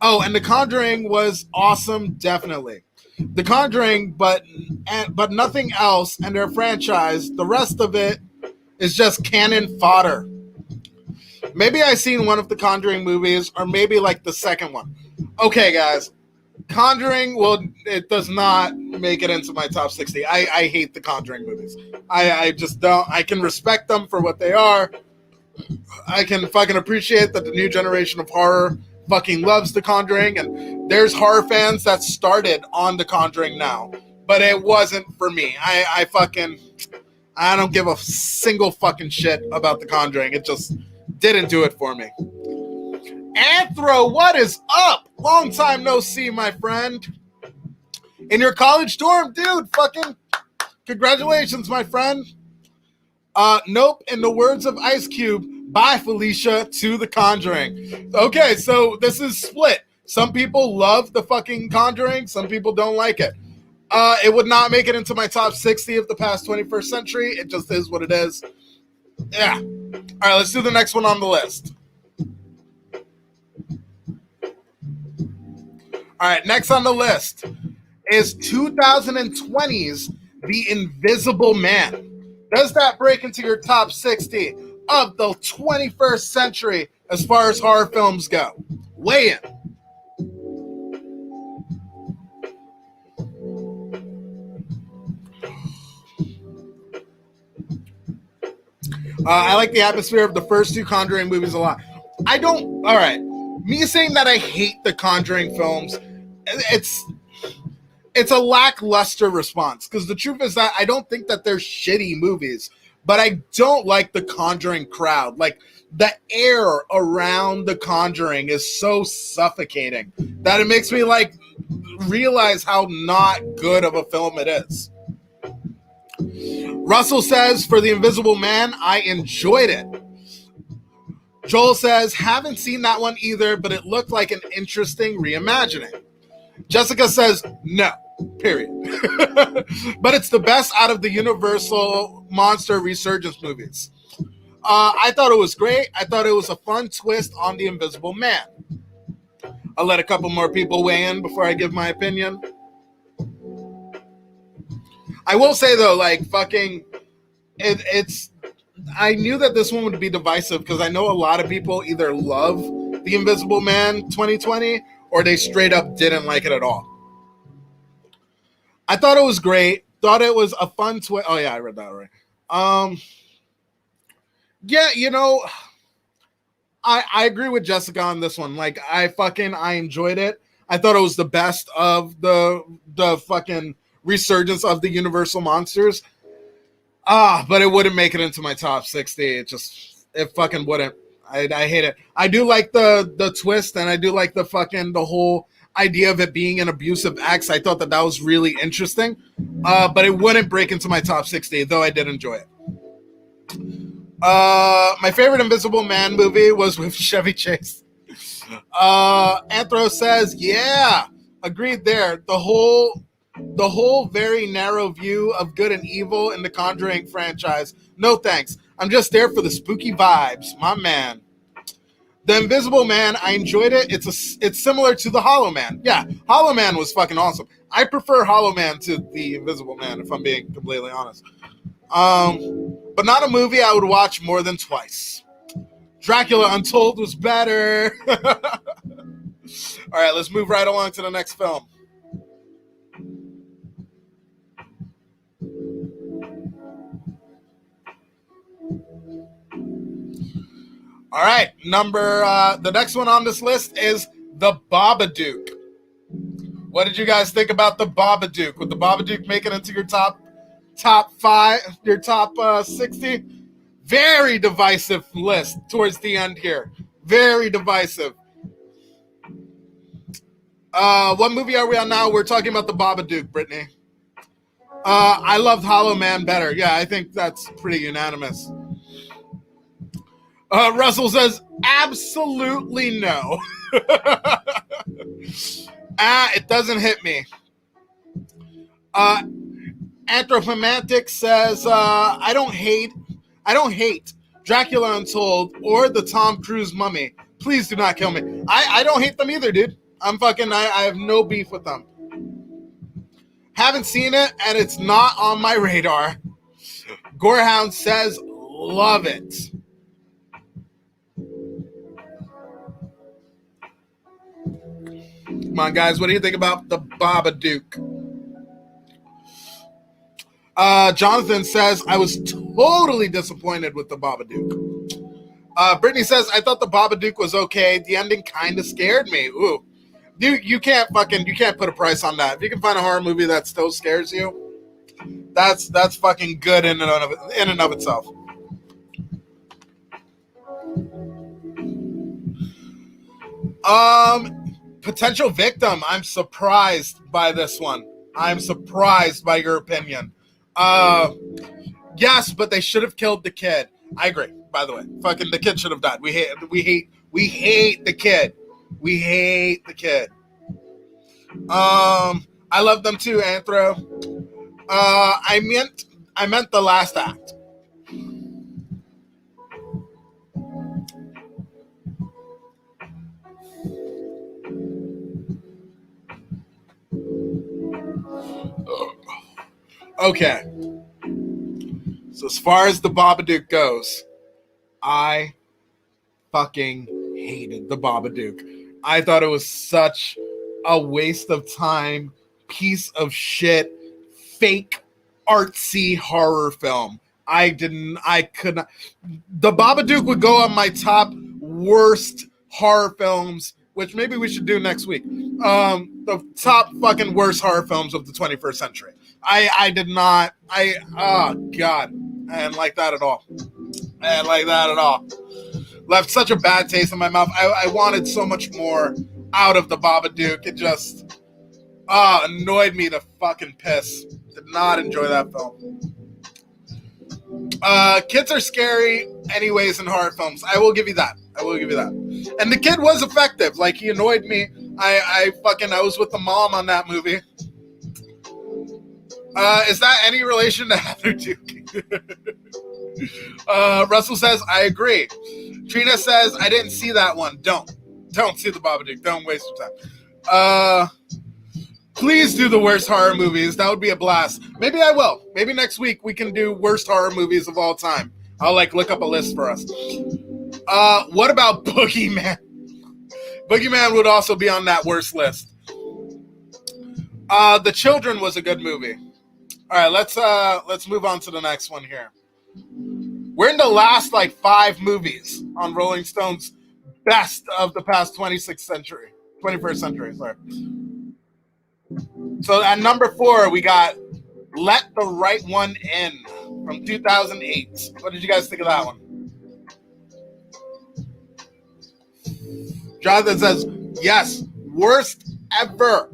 Oh, and The Conjuring was awesome, definitely. The Conjuring, but nothing else, and their franchise, the rest of it is just cannon fodder. Maybe I've seen one of the Conjuring movies, or maybe like the second one. Okay, guys. Conjuring, well, it does not make it into my top 60. I hate the Conjuring movies. I just don't. I can respect them for what they are. I can fucking appreciate that the new generation of horror fucking loves The Conjuring, and there's horror fans that started on The Conjuring now, but it wasn't for me. I don't give a single fucking shit about The Conjuring. It just didn't do it for me. Anthro, what is up? Long time no see, my friend. In your college dorm, dude, fucking congratulations, my friend. Nope, in the words of Ice Cube, bye, Felicia, to The Conjuring. Okay, so this is split. Some people love the fucking Conjuring. Some people don't like it. It would not make it into my top 60 of the past 21st century. It just is what it is. Yeah. All right, let's do the next one on the list. All right, next on the list is 2020's The Invisible Man. Does that break into your top 60 of the 21st century as far as horror films go? Weigh in. I like the atmosphere of the first two Conjuring movies a lot. I don't. All right, me saying that I hate the Conjuring films, it's it's a lackluster response because the truth is that I don't think that they're shitty movies, but I don't like the Conjuring crowd. Like the air around the Conjuring is so suffocating that it makes me like realize how not good of a film it is. Russell says, for The Invisible Man, I enjoyed it. Joel says, haven't seen that one either, but it looked like an interesting reimagining. Jessica says, no, period. But it's the best out of the Universal Monster Resurgence movies. I thought it was great. I thought it was a fun twist on The Invisible Man. I'll let a couple more people weigh in before I give my opinion. I will say, though, like, fucking, it's I knew that this one would be divisive because I know a lot of people either love The Invisible Man 2020 or they straight up didn't like it at all. I thought it was great. Thought it was a fun twist. Oh yeah, I read that right. Yeah, you know, I agree with Jessica on this one. Like I enjoyed it. I thought it was the best of the fucking resurgence of the Universal monsters. But it wouldn't make it into my top 60. It fucking wouldn't. I hate it. I do like the twist, and I do like the whole idea of it being an abusive ex. I thought that was really interesting. But it wouldn't break into my top 60, though I did enjoy it. My favorite Invisible Man movie was with Chevy Chase. Anthro says, yeah, agreed there. The whole very narrow view of good and evil in the Conjuring franchise. No thanks. I'm just there for the spooky vibes, my man. The Invisible Man, I enjoyed it. It's similar to the Hollow Man. Yeah, Hollow Man was fucking awesome. I prefer Hollow Man to the Invisible Man, if I'm being completely honest. But not a movie I would watch more than twice. Dracula Untold was better. All right, let's move right along to the next film. All right, the next one on this list is The Babadook. What did you guys think about The Babadook? Would The Babadook make it into your top 5, your top 60? Very divisive list towards the end here. Very divisive. What movie are we on now? We're talking about The Babadook, Brittany. I loved Hollow Man better. Yeah, I think that's pretty unanimous. Russell says, absolutely no. It doesn't hit me. Anthropomantic says, I don't hate Dracula Untold or the Tom Cruise Mummy. Please do not kill me. I don't hate them either, dude. I have no beef with them. Haven't seen it, and it's not on my radar. Gorehound says, love it. Come on, guys. What do you think about The Babadook? Jonathan says, I was totally disappointed with The Babadook. Brittany says, I thought The Babadook was okay. The ending kind of scared me. Ooh. Dude, you can't put a price on that. If you can find a horror movie that still scares you, that's fucking good in and of itself. Potential Victim. I'm surprised by this one. I'm surprised by your opinion. Yes, but they should have killed the kid. I agree. By the way, fucking the kid should have died. We hate the kid. We hate the kid. I love them too, Anthro. I meant the last act. Okay. So as far as the Babadook goes, I fucking hated the Babadook. I thought it was such a waste of time, piece of shit, fake artsy horror film. I could not. The Babadook would go on my top worst horror films, which maybe we should do next week. The top fucking worst horror films of the 21st century. I did not, oh God, I didn't like that at all. I didn't like that at all. Left such a bad taste in my mouth. I wanted so much more out of the Babadook. It just annoyed me to fucking piss. Did not enjoy that film. Kids are scary anyways in horror films. I will give you that. And the kid was effective. Like, he annoyed me. I was with the mom on that movie. Is that any relation to Heather Duke? Russell says, I agree. Trina says, I didn't see that one. Don't see the Babadook. Don't waste your time. Please do the worst horror movies. That would be a blast. Maybe I will. Maybe next week we can do worst horror movies of all time. I'll look up a list for us. What about Boogeyman? Boogeyman would also be on that worst list. The Children was a good movie. All right, let's move on to the next one here. We're in the last 5 movies on Rolling Stone's best of the past 21st century. Sorry. So at number 4, we got Let the Right One In from 2008. What did you guys think of that one? Jonathan says, yes, worst ever.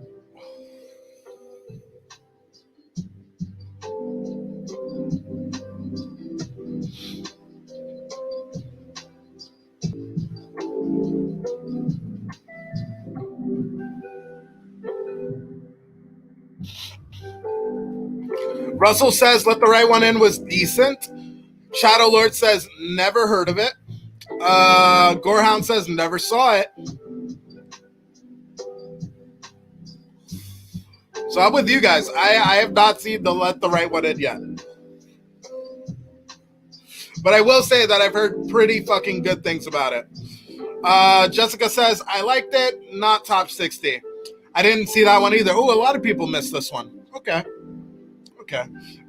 Russell says Let the Right One In was decent. Shadow Lord says never heard of it. Gorehound says never saw it. So I'm with you guys. I have not seen the Let the Right One In yet. But I will say that I've heard pretty fucking good things about it. Jessica says, I liked it, not top 60. I didn't see that one either. Oh, a lot of people missed this one. Okay.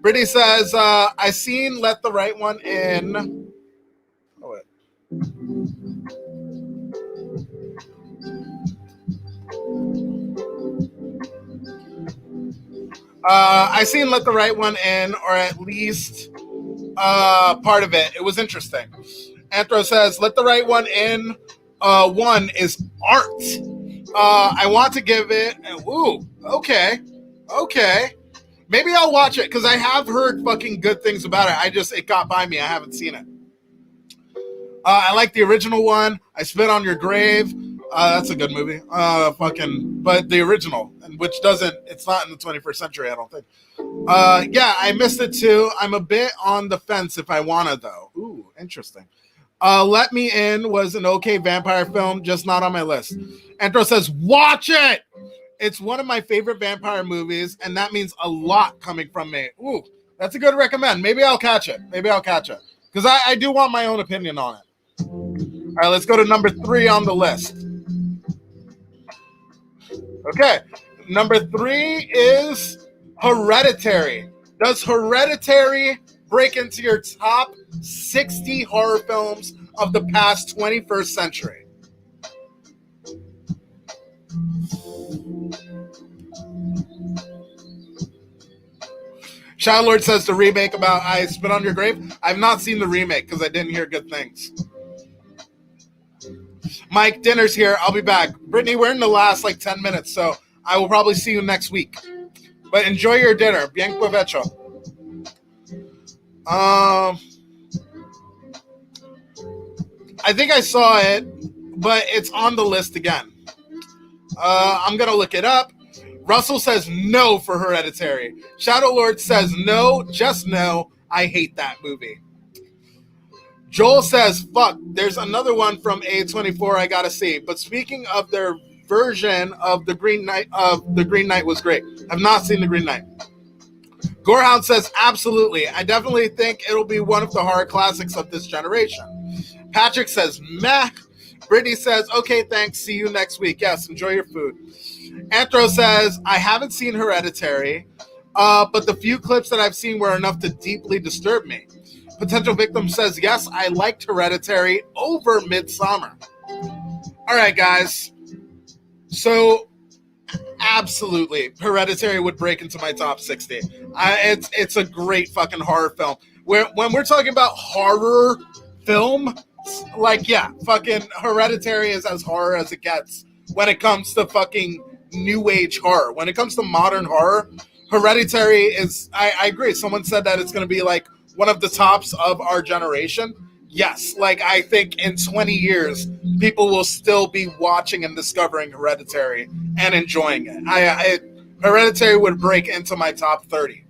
Brittany says, I seen Let the Right One In. Oh, wait. I seen Let the Right One In, or at least part of it. It was interesting. Anthro says, Let the Right One In. One is art. I want to give it. Ooh, okay. Maybe I'll watch it because I have heard fucking good things about it. It got by me. I haven't seen it. I like the original one. I Spit on Your Grave. That's a good movie. But the original, which it's not in the 21st century, I don't think. Yeah, I missed it too. I'm a bit on the fence if I want to, though. Ooh, interesting. Let Me In was an okay vampire film, just not on my list. Andro says, watch it! It's one of my favorite vampire movies, and that means a lot coming from me. Ooh, that's a good recommend. Maybe I'll catch it. Because I do want my own opinion on it. All right, let's go to number 3 on the list. Okay, number 3 is Hereditary. Does Hereditary break into your top 60 horror films of the past 21st century? Shadow Lord says the remake about I Spit on Your Grave. I've not seen the remake because I didn't hear good things. Mike, dinner's here. I'll be back. Brittany, we're in the last 10 minutes, so I will probably see you next week. But enjoy your dinner. Bien provecho. I think I saw it, but it's on the list again. I'm going to look it up. Russell says no for Hereditary. Shadow Lord says no, just no. I hate that movie. Joel says, fuck, there's another one from A24 I gotta see. But speaking of their version of The Green Knight was great. I've not seen The Green Knight. Gorehound says, absolutely. I definitely think it'll be one of the horror classics of this generation. Patrick says, meh. Brittany says, okay, thanks. See you next week. Yes, enjoy your food. Anthro says, I haven't seen Hereditary, but the few clips that I've seen were enough to deeply disturb me. Potential Victim says, yes, I liked Hereditary over Midsommar. All right, guys. So, absolutely, Hereditary would break into my top 60. It's a great fucking horror film. When we're talking about horror film, like, yeah, fucking Hereditary is as horror as it gets when it comes to fucking new age horror. When it comes to modern horror, Hereditary is, I agree. Someone said that it's going to be like one of the tops of our generation. Yes, like I think in 20 years, people will still be watching and discovering Hereditary and enjoying it. Hereditary would break into my top 30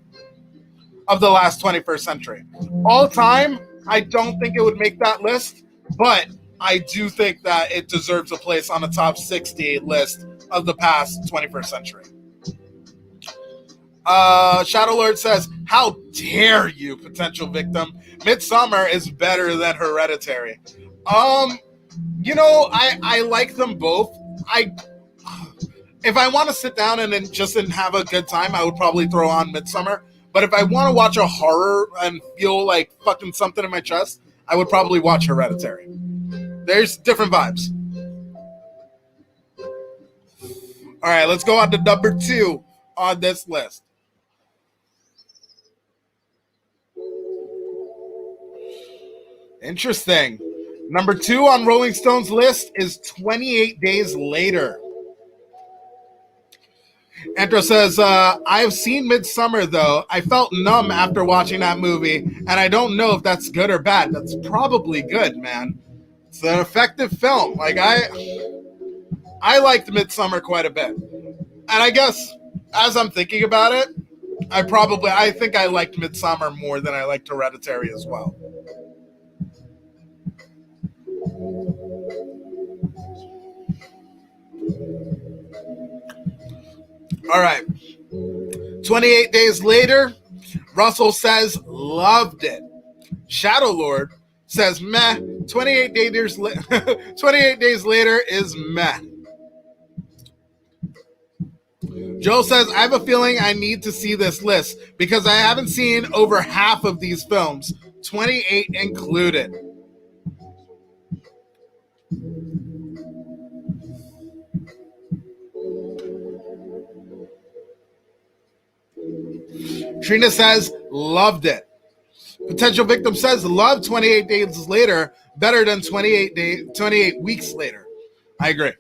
of the last 21st century. All time, I don't think it would make that list, but I do think that it deserves a place on the top 60 list of the past 21st century. Shadow Lord says, how dare you, Potential Victim? Midsommar is better than Hereditary. You know, I like them both. If I want to sit down and have a good time, I would probably throw on Midsommar. But if I want to watch a horror and feel like fucking something in my chest, I would probably watch Hereditary. There's different vibes. All right, let's go on to number 2 on this list. Interesting. Number 2 on Rolling Stone's list is 28 Days Later. Andrew says, I've seen Midsommar, though. I felt numb after watching that movie, and I don't know if that's good or bad. That's probably good, man. It's an effective film. Like, I liked Midsommar quite a bit. And I guess, as I'm thinking about it, I think I liked Midsommar more than I liked Hereditary as well. All right. 28 Days Later, Russell says, loved it. Shadow Lord says, meh. 28 days later is meh. Joel says, I have a feeling I need to see this list because I haven't seen over half of these films, 28 included. Trina says, loved it. Potential Victim says, love 28 Days Later better than 28 weeks later. I agree.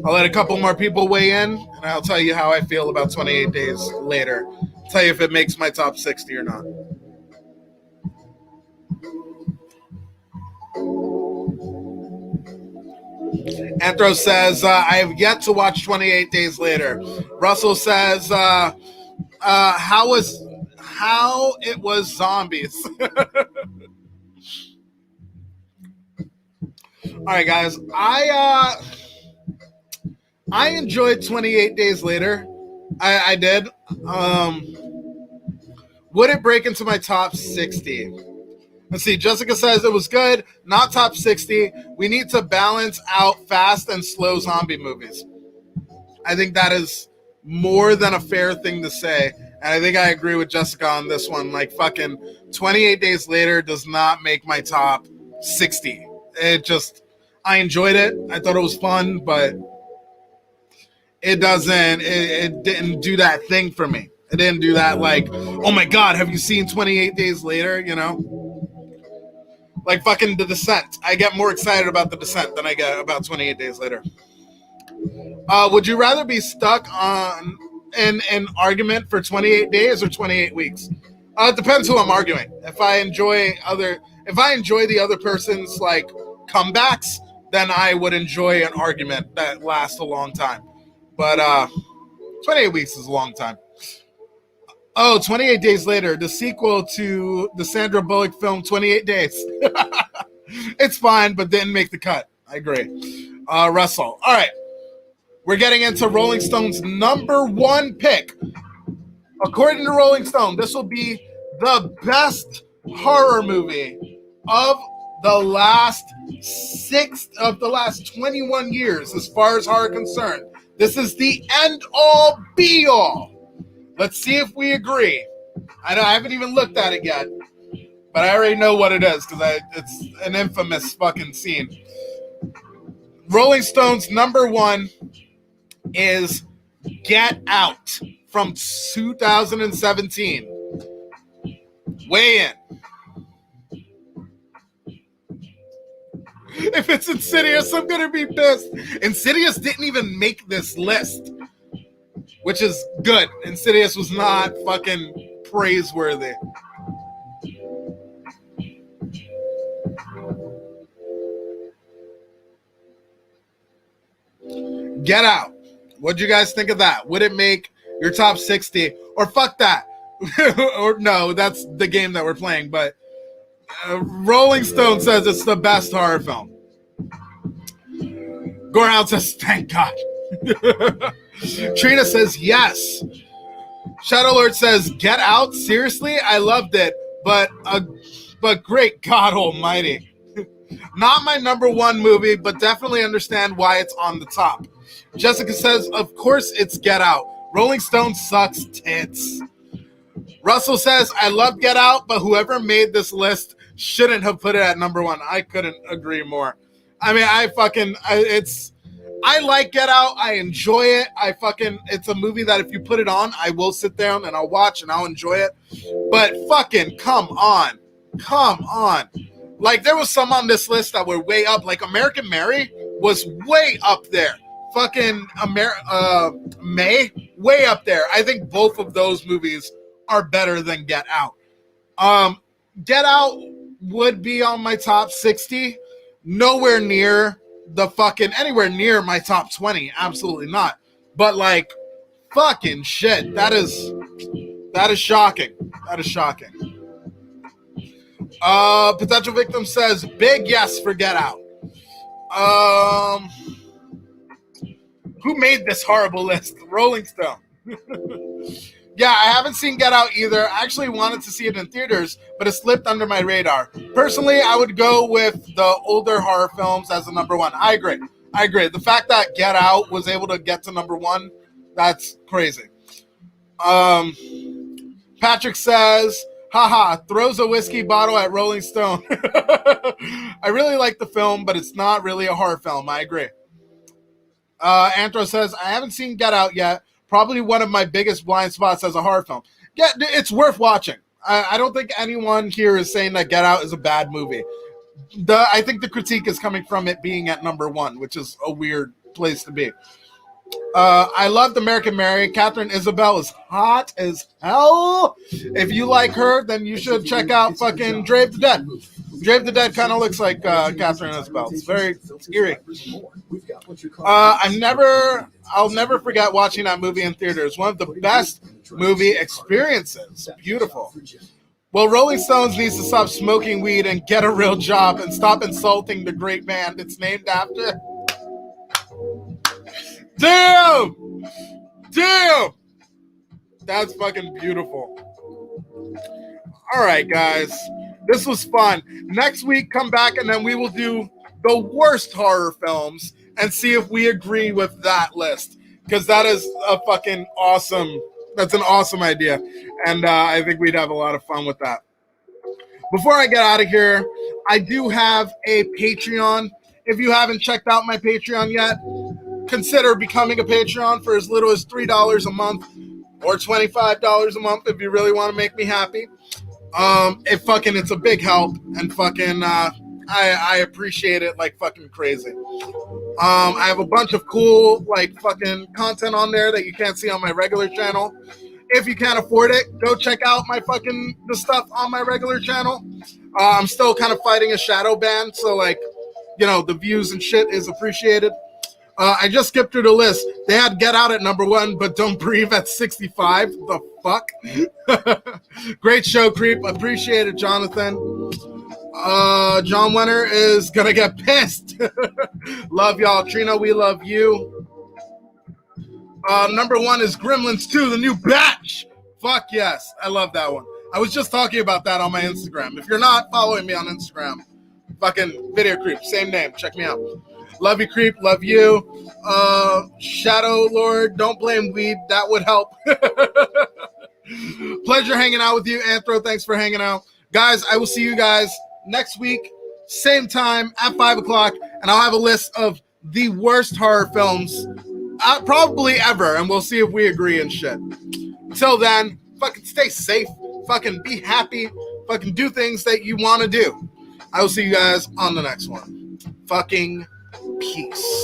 I'll let a couple more people weigh in, and I'll tell you how I feel about 28 Days Later. I'll tell you if it makes my top 60 or not. Anthro says, I have yet to watch 28 Days Later. Russell says, how it was zombies. All right, guys. I enjoyed 28 Days Later. I did. Would it break into my top 60? Let's see. Jessica says it was good. Not top 60. We need to balance out fast and slow zombie movies. I think that is more than a fair thing to say. And I think I agree with Jessica on this one. Like, fucking 28 Days Later does not make my top 60. I enjoyed it. I thought it was fun, but it didn't do that thing for me. It didn't do that, like, oh my God, have you seen 28 Days Later? You know? Like fucking The Descent. I get more excited about The Descent than I get about 28 Days Later. Would you rather be stuck on an argument for 28 days or 28 weeks? It depends who I'm arguing. If I enjoy the other person's like comebacks, then I would enjoy an argument that lasts a long time. But 28 weeks is a long time. Oh, 28 Days Later, the sequel to the Sandra Bullock film 28 Days. It's fine, but didn't make the cut. I agree. Russell. All right. we're getting into Rolling Stone's number one pick. According to Rolling Stone, this will be the best horror movie of the last 21 years as far as horror concerned. This is the end all be all. Let's see if we agree. I know I haven't even looked at it yet, but I already know what it is because it's an infamous fucking scene. Rolling Stone's number one is Get Out from 2017. Weigh in. If it's Insidious, I'm going to be pissed. Insidious didn't even make this list, which is good. Insidious was not fucking praiseworthy. Get Out. What'd you guys think of that? Would it make your top 60? Or fuck that. Or no, that's the game that we're playing. But Rolling Stone says it's the best horror film. Gorehound says, thank God. Trina says, yes. Shadow Lord says, Get Out? Seriously? I loved it. But great God almighty. Not my number one movie, but definitely understand why it's on the top. Jessica says, of course it's Get Out. Rolling Stone sucks tits. Russell says, I love Get Out, but whoever made this list shouldn't have put it at number one. I couldn't agree more. I mean, I like Get Out. I enjoy it. It's a movie that if you put it on, I will sit down and I'll watch and I'll enjoy it. But fucking come on. Like, there was some on this list that were way up. Like, American Mary was way up there. Fucking May, way up there. I think both of those movies are better than Get Out. Get Out would be on my top 60. Nowhere near anywhere near my top 20. Absolutely not. But, like, fucking shit. That is shocking. That is shocking. Potential Victim says, big yes for Get Out. Who made this horrible list? Rolling Stone. Yeah, I haven't seen Get Out either. I actually wanted to see it in theaters, but it slipped under my radar. Personally, I would go with the older horror films as the number one. I agree. The fact that Get Out was able to get to number one, that's crazy. Patrick says, haha, throws a whiskey bottle at Rolling Stone. I really like the film, but it's not really a horror film. I agree. Antro says, I haven't seen Get Out yet. Probably one of my biggest blind spots as a horror film. Yeah, it's worth watching. I don't think anyone here is saying that Get Out is a bad movie. I think the critique is coming from it being at number one, which is a weird place to be. I loved American Mary. Catherine Isabel is hot as hell. If you like her, then you should check out fucking Drave the Dead. Drave the Dead kind of looks like Catherine Isabel. It's very eerie. I'll never forget watching that movie in theaters. One of the best movie experiences. Beautiful. Well, Rolling Stones needs to stop smoking weed and get a real job and stop insulting the great band it's named after. Damn! That's fucking beautiful. All right, guys. This was fun. Next week, come back and then we will do the worst horror films and see if we agree with that list. Because that is that's an awesome idea. And I think we'd have a lot of fun with that. Before I get out of here, I do have a Patreon. If you haven't checked out my Patreon yet, consider becoming a Patreon for as little as $3 a month or $25 a month if you really want to make me happy. It's a big help and I appreciate it like fucking crazy. I have a bunch of cool content on there that you can't see on my regular channel. If you can't afford it, go check out the stuff on my regular channel. I'm still kind of fighting a shadow ban, so the views and shit is appreciated. I just skipped through the list. They had Get Out at number one, but Don't Breathe at 65. The fuck? Great show, Creep. Appreciate it, Jonathan. John Wenner is gonna get pissed. Love y'all. Trina, we love you. Number 1 is Gremlins 2, the new batch. Fuck yes. I love that one. I was just talking about that on my Instagram. If you're not following me on Instagram, fucking Video Creep, same name. Check me out. Love you, Creep. Love you. Shadow Lord, don't blame weed. That would help. Pleasure hanging out with you. Anthro, thanks for hanging out. Guys, I will see you guys next week, same time at 5 o'clock, and I'll have a list of the worst horror films probably ever, and we'll see if we agree and shit. Until then, fucking stay safe, fucking be happy, fucking do things that you want to do. I will see you guys on the next one. Fucking peace.